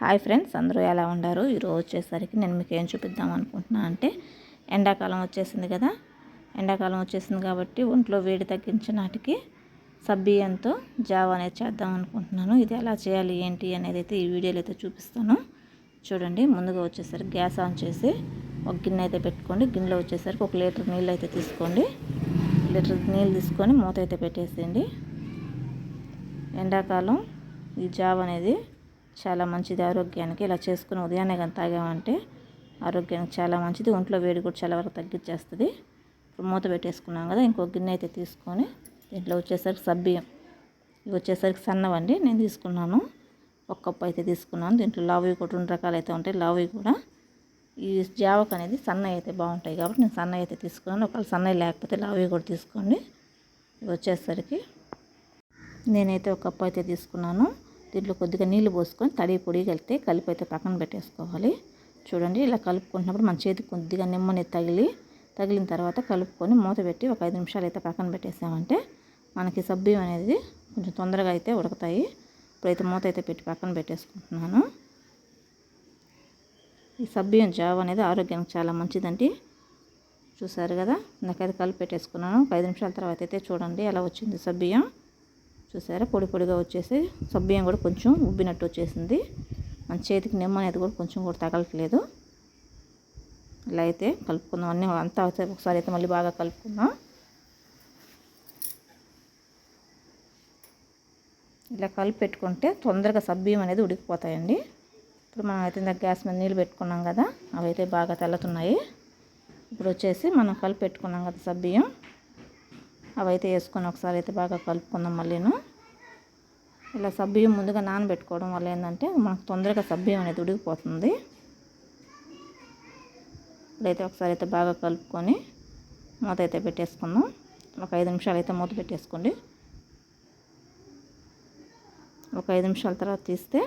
Hi friends, అందరూ ఎలా ఉన్నారు? ఈరోజు వచ్చేసరికి నేను మీకు ఏం చూపిద్దాం అనుకుంటున్నా అంటే ఎండాకాలం వచ్చేసింది కదా. ఎండాకాలం వచ్చేసింది కాబట్టి ఒంట్లో వేడి తగ్గించే నాటికి సబ్బియ్యంతో జావ అనేది చేద్దాం అనుకుంటున్నాను. ఇది ఎలా చేయాలి ఏంటి అనేది అయితే ఈ వీడియోలో అయితే చూపిస్తాను. చూడండి, ముందుగా వచ్చేసరికి గ్యాస్ ఆన్ చేసి ఒక గిన్నె అయితే పెట్టుకోండి. గిన్నెలో వచ్చేసరికి 1 లీటర్ నీళ్ళు అయితే తీసుకోండి. లీటర్ నీళ్ళు తీసుకొని మూత అయితే పెట్టేసేయండి. ఎండాకాలం ఈ జావ అనేది చాలా మంచిది ఆరోగ్యానికి. ఇలా చేసుకుని ఉదయాన్నే కానీ తాగామంటే ఆరోగ్యానికి చాలా మంచిది. ఒంట్లో వేడి కూడా చాలా వరకు తగ్గించేస్తుంది. ఇప్పుడు మూత పెట్టేసుకున్నాం కదా, ఇంకో గిన్నె అయితే తీసుకొని దీంట్లో వచ్చేసరికి సబ్బియ్యం, ఇవి వచ్చేసరికి సన్నవండి నేను తీసుకున్నాను. 1 కప్పు అయితే తీసుకున్నాను. దీంట్లో లావువి కూడా 2 రకాలు అయితే ఉంటాయి. లావువి కూడా ఈ జావకు అనేది సన్నవి అయితే బాగుంటాయి కాబట్టి నేను సన్నవి అయితే తీసుకున్నాను. ఒకవేళ సన్నవి లేకపోతే లావువి కూడా తీసుకోండి. ఇవి వచ్చేసరికి నేనైతే 1 కప్పు అయితే తీసుకున్నాను. దీంట్లో కొద్దిగా నీళ్ళు పోసుకొని తడి పొడి కలిపి అయితే పక్కన పెట్టేసుకోవాలి. చూడండి, ఇలా కలుపుకుంటున్నప్పుడు మన చేతికి కొద్దిగా నిమ్మని తగిలిన తర్వాత కలుపుకొని మూత పెట్టి ఒక 5 నిమిషాలు అయితే పక్కన పెట్టేసామంటే మనకి సబ్బియ్యం అనేది కొంచెం తొందరగా అయితే ఉడకతాయి. ఇప్పుడైతే మూత అయితే పెట్టి పక్కన పెట్టేసుకుంటున్నాను. ఈ సబ్బియ్యం జావ అనేది ఆరోగ్యానికి చాలా మంచిదండి. చూసారు కదా, నాకైతే కలిపి పెట్టేసుకున్నాను. 5 నిమిషాల తర్వాత అయితే చూడండి ఎలా వచ్చింది సబ్బియ్యం. చూసారా, పొడి పొడిగా వచ్చేసి సబ్బియ్యం కూడా కొంచెం ఉబ్బినట్టు వచ్చేసింది. మన చేతికి నిమ్మ అనేది కూడా కొంచెం కూడా తగలట్లేదు. ఇలా అయితే కలుపుకుందాం. అన్నీ అంతా ఒకసారి అయితే మళ్ళీ బాగా కలుపుకుందాం. ఇలా కలిపి పెట్టుకుంటే తొందరగా సబ్బియ్యం అనేది ఉడికిపోతాయండి. ఇప్పుడు మనం అయితే ఇందాక గ్యాస్ మీద నీళ్ళు పెట్టుకున్నాం కదా, అవి అయితే బాగా తెల్లతున్నాయి. ఇప్పుడు వచ్చేసి మనం కలిపి పెట్టుకున్నాం కదా సబ్బియ్యం, అవి అయితే వేసుకొని ఒకసారి అయితే బాగా కలుపుకుందాం. మళ్ళీను ఇలా సబ్బియ్యం ముందుగా నానబెట్టుకోవడం వల్ల ఏంటంటే మనకు తొందరగా సబ్బియ్యం అనేది ఉడికిపోతుంది. ఇప్పుడైతే ఒకసారి అయితే బాగా కలుపుకొని మూత అయితే పెట్టేసుకుందాం. ఒక 5 నిమిషాలు అయితే మూత పెట్టేసుకోండి. ఒక 5 నిమిషాల తర్వాత తీస్తే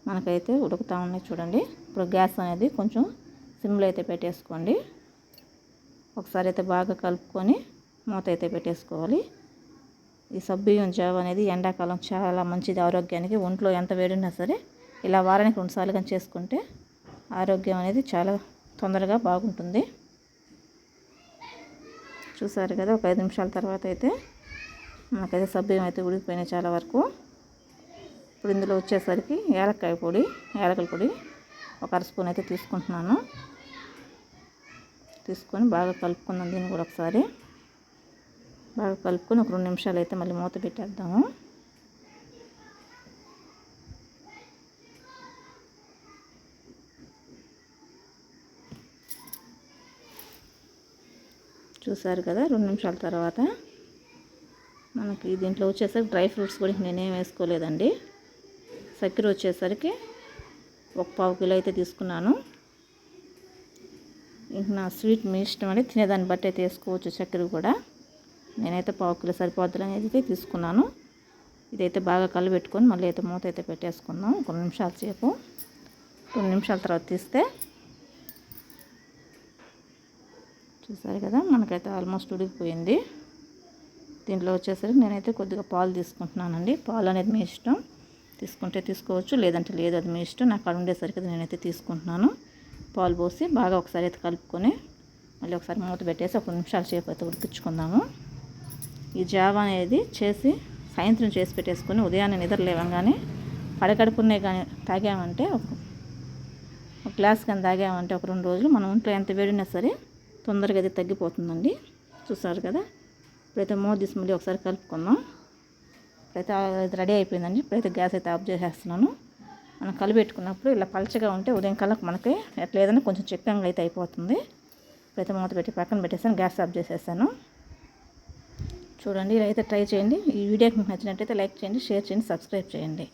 మనకైతే ఉడుకుతూ ఉన్నాయి. చూడండి, ఇప్పుడు గ్యాస్ అనేది కొంచెం సిమ్లో అయితే పెట్టేసుకోండి. ఒకసారి అయితే బాగా కలుపుకొని మూత అయితే పెట్టేసుకోవాలి. ఈ సబ్బియ్యం జావ అనేది ఎండాకాలం చాలా మంచిది ఆరోగ్యానికి. ఒంట్లో ఎంత వేడినా సరే ఇలా వారానికి 2 సార్లు కానీ చేసుకుంటే ఆరోగ్యం అనేది చాలా తొందరగా బాగుంటుంది. చూసారు కదా, ఒక 5 నిమిషాల తర్వాత అయితే మనకైతే సబ్బియ్యం అయితే ఉడికిపోయినాయి చాలా వరకు. ఇప్పుడు ఇందులో వచ్చేసరికి యాలక్కాయల పొడి 1 అర స్పూన్ అయితే తీసుకుంటున్నాను. తీసుకొని బాగా కలుపుకుందాం. దీన్ని కూడా ఒకసారి బాగా కలుపుకొని ఒక 2 నిమిషాలు అయితే మళ్ళీ మూత పెట్టేద్దాము. చూసారు కదా, 2 నిమిషాల తర్వాత మనకి దీంట్లో వచ్చేసరికి డ్రై ఫ్రూట్స్ కూడా నేనేం వేసుకోలేదండి. చక్కెర వచ్చేసరికి 1/4 కిలో అయితే తీసుకున్నాను. ఇంక నా స్వీట్ మీ ఇష్టం అండి, తినేదాన్ని బట్టి అయితే వేసుకోవచ్చు. చక్కెర కూడా నేనైతే 1/4 కిలో సరిపోద్దులని అయితే తీసుకున్నాను. ఇదైతే బాగా కలిపెట్టుకొని మళ్ళీ అయితే మూత అయితే పెట్టేసుకుందాం 2 నిమిషాల సేపు. 2 నిమిషాల తర్వాత తీస్తే చూసారు కదా, మనకైతే ఆల్మోస్ట్ ఉడికిపోయింది. దీంట్లో వచ్చేసరికి నేనైతే కొద్దిగా పాలు తీసుకుంటున్నానండి. పాలు అనేది మీ ఇష్టం, తీసుకుంటే తీసుకోవచ్చు, లేదంటే లేదు, అది మీ ఇష్టం. నాకు అక్కడ ఉండేసరికి నేనైతే తీసుకుంటున్నాను. పాలు పోసి బాగా ఒకసారి అయితే కలుపుకొని మళ్ళీ ఒకసారి మూత పెట్టేసి 1 నిమిషాల సేపు అయితే ఉడికించుకుందాము. ఈ జావ అనేది సాయంత్రం చేసి పెట్టేసుకొని ఉదయాన్నే నిద్ర లేవగానే పడకడుపునే కానీ తాగామంటే ఒక గ్లాస్ కానీ తాగామంటే ఒక 2 రోజులు మన ఒంట్లో ఎంత వేడినా సరే తొందరగా అయితే తగ్గిపోతుందండి. చూసారు కదా, ఇప్పుడైతే మూత తీసి మళ్ళీ ఒకసారి కలుపుకుందాం. ఇప్పుడైతే అది రెడీ అయిపోయిందండి. ఇప్పుడైతే గ్యాస్ అయితే ఆఫ్ చేసేస్తున్నాను. మనం కలిపెట్టుకున్నప్పుడు ఇలా పలచగా ఉంటే ఉదయం కల్లా మనకి ఎట్లా ఏదైనా కొంచెం చిక్కగా అయితే అయిపోతుంది. ఇప్పుడైతే మూత పెట్టి పక్కన పెట్టేసాను, గ్యాస్ ఆఫ్ చేసేసాను. చూడండి, ఇలా అయితే ట్రై చేయండి. ఈ వీడియోకి మీకు నచ్చినట్టయితే లైక్ చేయండి, షేర్ చేయండి, సబ్స్క్రైబ్ చేయండి.